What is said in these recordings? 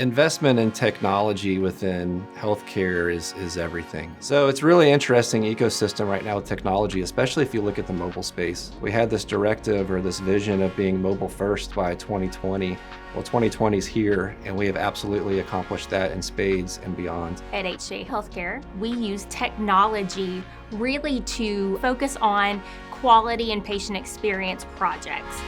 Investment in technology within healthcare is everything. So it's really interesting ecosystem right now with technology, especially if you look at the mobile space. We had this directive or this vision of being mobile first by 2020. Well, 2020 is here, and we have absolutely accomplished that in spades and beyond. At HCA Healthcare, we use technology really to focus on quality and patient experience projects.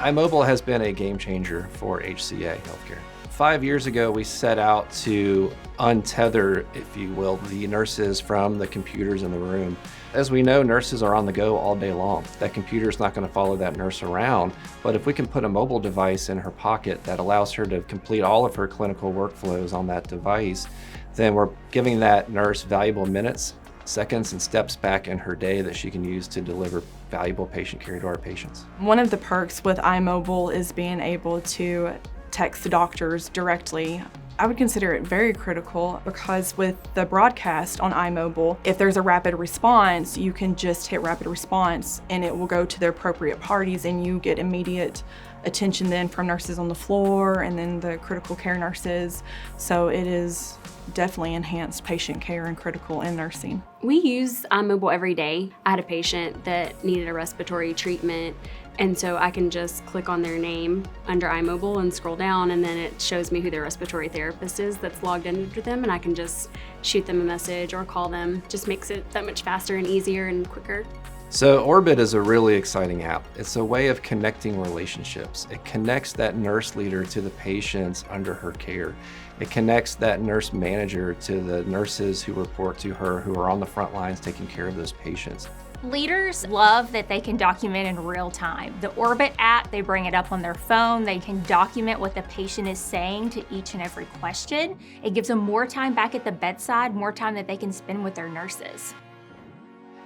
iMobile has been a game changer for HCA Healthcare. 5 years ago, we set out to untether, if you will, the nurses from the computers in the room. As we know, nurses are on the go all day long. That computer is not going to follow that nurse around, but if we can put a mobile device in her pocket that allows her to complete all of her clinical workflows on that device, then we're giving that nurse valuable minutes, seconds, and steps back in her day that she can use to deliver valuable patient care to our patients. One of the perks with iMobile is being able to text the doctors directly. I would consider it very critical because with the broadcast on iMobile, if there's a rapid response, you can just hit rapid response and it will go to the appropriate parties and you get immediate attention then from nurses on the floor and then the critical care nurses. So it is definitely enhanced patient care and critical in nursing. We use iMobile every day. I had a patient that needed a respiratory treatment, and so I can just click on their name under iMobile and scroll down, and then it shows me who their respiratory therapist is that's logged in under them, and I can just shoot them a message or call them. Just makes it that much faster and easier and quicker. So Orbit is a really exciting app. It's a way of connecting relationships. It connects that nurse leader to the patients under her care. It connects that nurse manager to the nurses who report to her who are on the front lines taking care of those patients. Leaders love that they can document in real time. The Orbit app, they bring it up on their phone. They can document what the patient is saying to each and every question. It gives them more time back at the bedside, more time that they can spend with their nurses.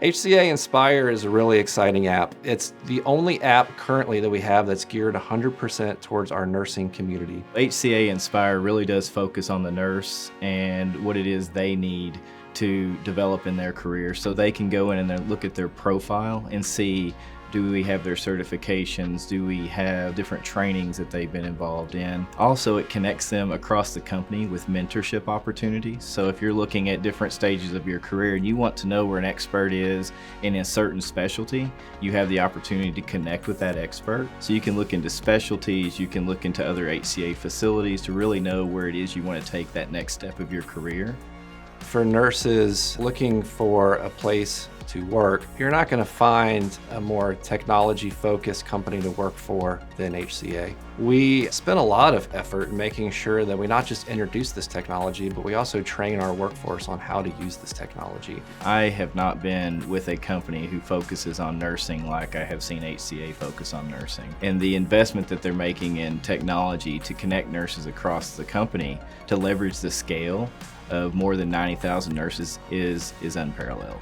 HCA Inspire is a really exciting app. It's the only app currently that we have that's geared 100% towards our nursing community. HCA Inspire really does focus on the nurse and what it is they need to develop in their career, so they can go in and then look at their profile and see, do we have their certifications? Do we have different trainings that they've been involved in? Also, it connects them across the company with mentorship opportunities. So if you're looking at different stages of your career and you want to know where an expert is in a certain specialty, you have the opportunity to connect with that expert. So you can look into specialties, you can look into other HCA facilities to really know where it is you want to take that next step of your career. For nurses looking for a place to work, you're not going to find a more technology-focused company to work for than HCA. We spend a lot of effort in making sure that we not just introduce this technology, but we also train our workforce on how to use this technology. I have not been with a company who focuses on nursing like I have seen HCA focus on nursing. And the investment that they're making in technology to connect nurses across the company to leverage the scale of more than 90,000 nurses is unparalleled.